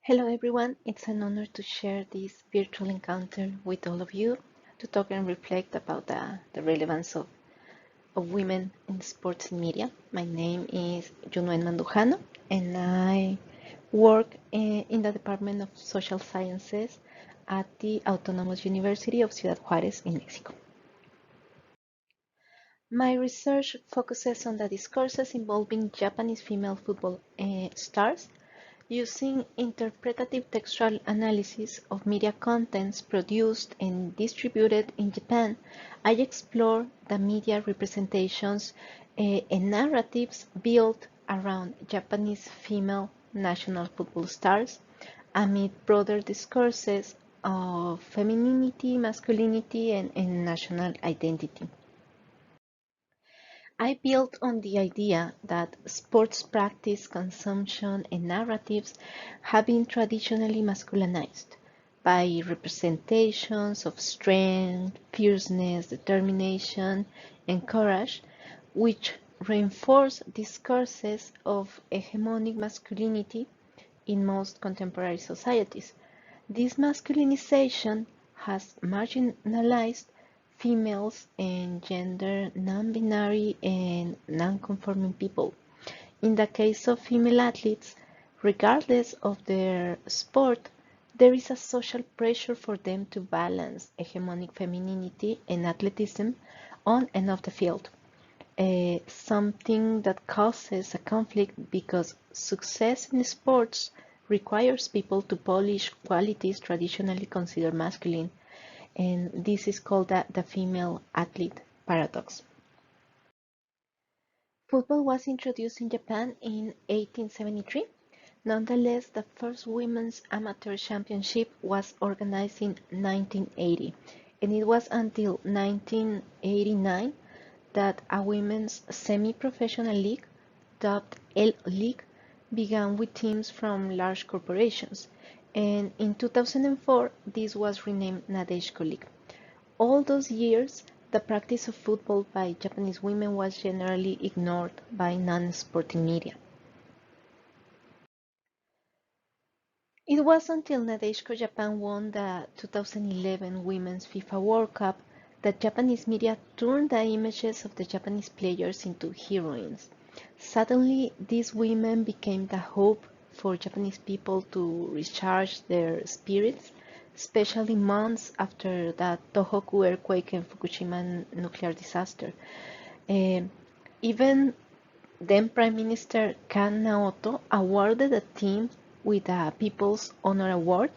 Hello everyone, it's an honor to share this virtual encounter with all of you to talk and reflect about the relevance of women in sports and media. My name is Mandujano and I work in the Department of Social Sciences at the Autonomous University of Ciudad Juárez in Mexico. My research focuses on the discourses involving Japanese female football stars. Using interpretative textual analysis of media contents produced and distributed in Japan, I explore the media representations and narratives built around Japanese female national football stars amid broader discourses of femininity, masculinity, and national identity. I built on the idea that sports practice, consumption, and narratives have been traditionally masculinized by representations of strength, fierceness, determination, and courage, which reinforce discourses of hegemonic masculinity in most contemporary societies. This masculinization has marginalized females and gender non-binary and non-conforming people. In the case of female athletes, regardless of their sport, there is a social pressure for them to balance hegemonic femininity and athleticism on and off the field. Something that causes a conflict because success in sports requires people to polish qualities traditionally considered masculine, and this is called the female athlete paradox. Football was introduced in Japan in 1873. Nonetheless, the first women's amateur championship was organized in 1980, and it was until 1989 that a women's semi-professional league, dubbed L League, began with teams from large corporations, and in 2004 this was renamed Nadeshiko League. All those years, the practice of football by Japanese women was generally ignored by non-sporting media. It was until Nadeshiko Japan won the 2011 Women's FIFA World Cup that Japanese media turned the images of the Japanese players into heroines. Suddenly, these women became the hope for Japanese people to recharge their spirits, especially months after the Tohoku earthquake and Fukushima nuclear disaster. Even then Prime Minister Kan Naoto awarded the team with a People's Honor Award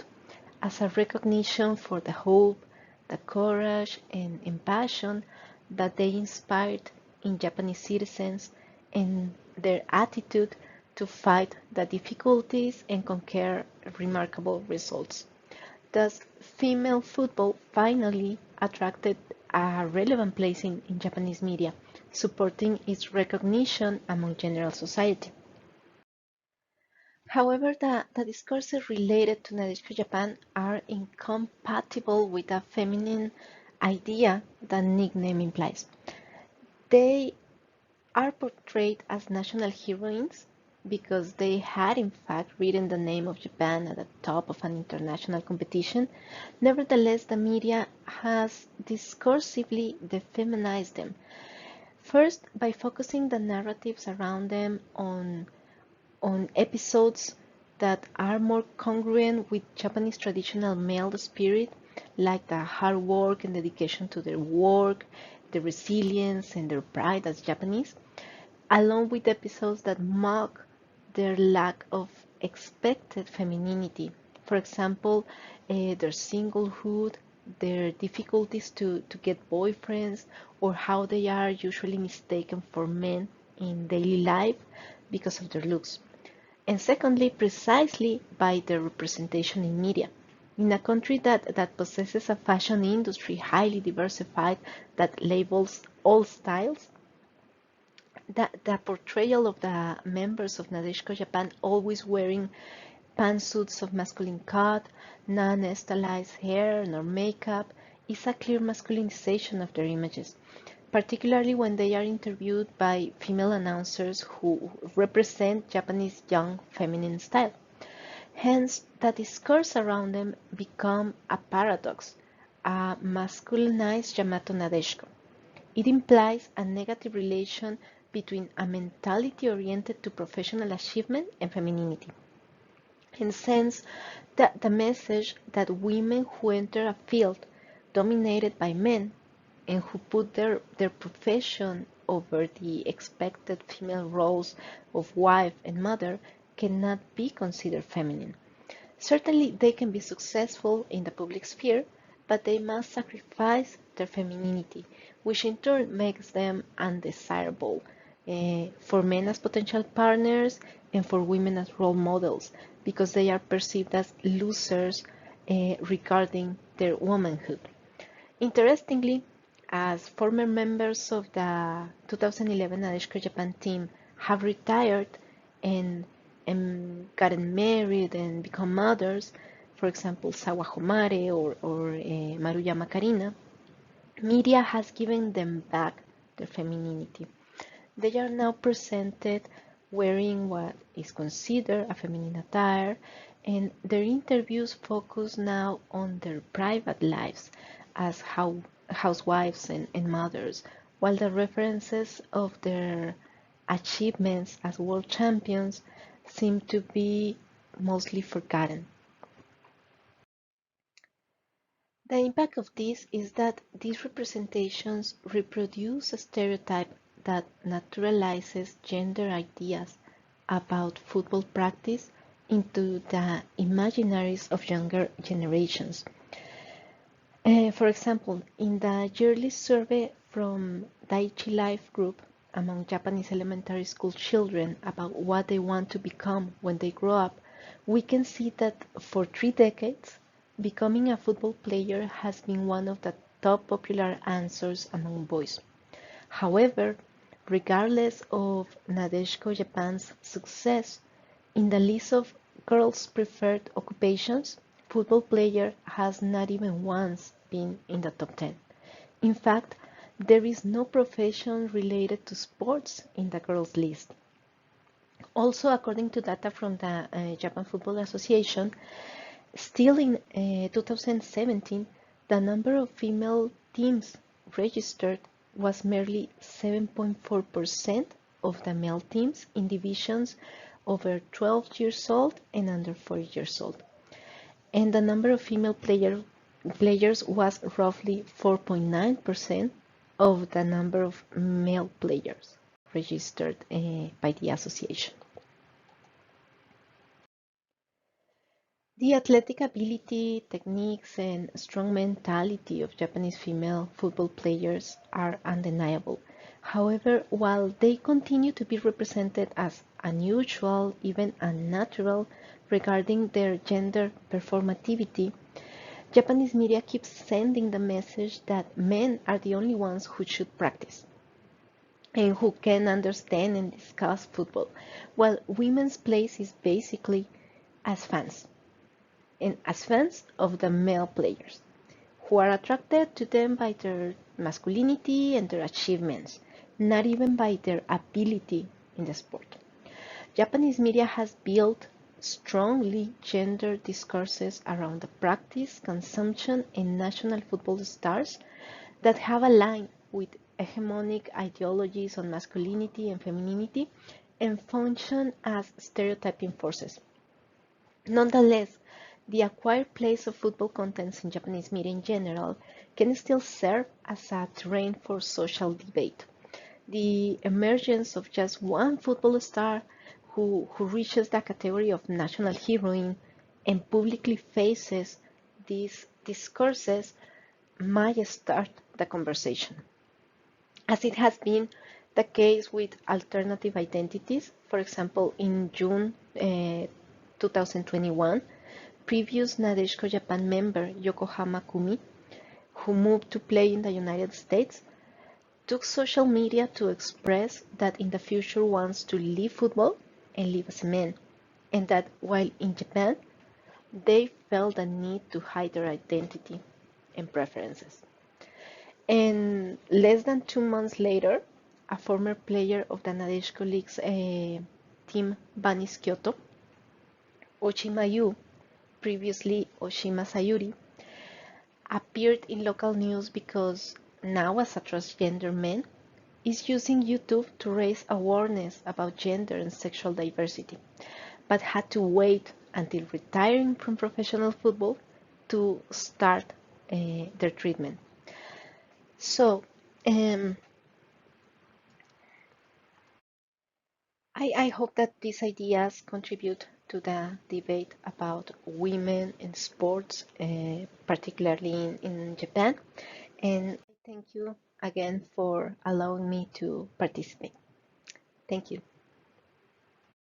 as a recognition for the hope, the courage, and passion that they inspired in Japanese citizens and their attitude to fight the difficulties and conquer remarkable results. Thus, female football finally attracted a relevant place in Japanese media, supporting its recognition among general society. However, the discourses related to Nadeshiko Japan are incompatible with the feminine idea the nickname implies. They are portrayed as national heroines because they had in fact written the name of Japan at the top of an international competition. Nevertheless, the media has discursively defeminized them. First, by focusing the narratives around them on episodes that are more congruent with Japanese traditional male spirit, like the hard work and dedication to their work, the resilience and their pride as Japanese, along with episodes that mock their lack of expected femininity. For example, their singlehood, their difficulties to get boyfriends, or how they are usually mistaken for men in daily life because of their looks. And secondly, precisely by their representation in media. In a country that possesses a fashion industry highly diversified that labels all styles, the portrayal of the members of Nadeshiko Japan always wearing pantsuits of masculine cut, non-stylized hair nor makeup is a clear masculinization of their images, particularly when they are interviewed by female announcers who represent Japanese young feminine style. Hence, the discourse around them become a paradox, a masculinized Yamato Nadeshiko. It implies a negative relation between a mentality oriented to professional achievement and femininity. In sense that the message that women who enter a field dominated by men and who put their profession over the expected female roles of wife and mother cannot be considered feminine. Certainly, they can be successful in the public sphere, but they must sacrifice their femininity, which in turn makes them undesirable for men as potential partners and for women as role models, because they are perceived as losers regarding their womanhood. Interestingly, as former members of the 2011 Nadeshiko Japan team have retired and, gotten married and become mothers, for example, Sawa Homare or Maruyama Karina, media has given them back their femininity. They are now presented wearing what is considered a feminine attire, and their interviews focus now on their private lives as housewives and mothers, while the references of their achievements as world champions seem to be mostly forgotten. The impact of this is that these representations reproduce a stereotype that naturalizes gender ideas about football practice into the imaginaries of younger generations. For example, in the yearly survey from Daiichi Life Group among Japanese elementary school children about what they want to become when they grow up, we can see that for 3 decades, becoming a football player has been one of the top popular answers among boys. However, regardless of Nadeshiko Japan's success, in the list of girls' preferred occupations, football player has not even once been in the top 10. In fact, there is no profession related to sports in the girls' list. Also, according to data from the Japan Football Association, still in 2017, the number of female teams registered was merely 7.4% of the male teams in divisions over 12 years old and under 40 years old. And the number of female players was roughly 4.9% of the number of male players registered by the association. The athletic ability, techniques, and strong mentality of Japanese female football players are undeniable. However, while they continue to be represented as unusual, even unnatural, regarding their gender performativity, Japanese media keeps sending the message that men are the only ones who should practice and who can understand and discuss football, while women's place is basically as fans, and as fans of the male players, who are attracted to them by their masculinity and their achievements, not even by their ability in the sport. Japanese media has built strongly gendered discourses around the practice, consumption, and national football stars that have aligned with hegemonic ideologies on masculinity and femininity and function as stereotyping forces. Nonetheless, the acquired place of football contents in Japanese media in general can still serve as a terrain for social debate. The emergence of just one football star who reaches the category of national heroine and publicly faces these discourses might start the conversation, as it has been the case with alternative identities. For example, in June 2021, previous Nadeshiko Japan member Yokohama Kumi, who moved to play in the United States, took social media to express that in the future wants to leave football and live as a man, and that while in Japan, they felt the need to hide their identity and preferences. And less than 2 months later, a former player of the Nadeshiko League's team, Banis Kyoto, Oshimayu, previously Oshima Sayuri, appeared in local news because now, as a transgender man, is using YouTube to raise awareness about gender and sexual diversity, but had to wait until retiring from professional football to start their treatment. So, um, I hope that these ideas contribute to the debate about women in sports, particularly in Japan. And thank you again for allowing me to participate. Thank you.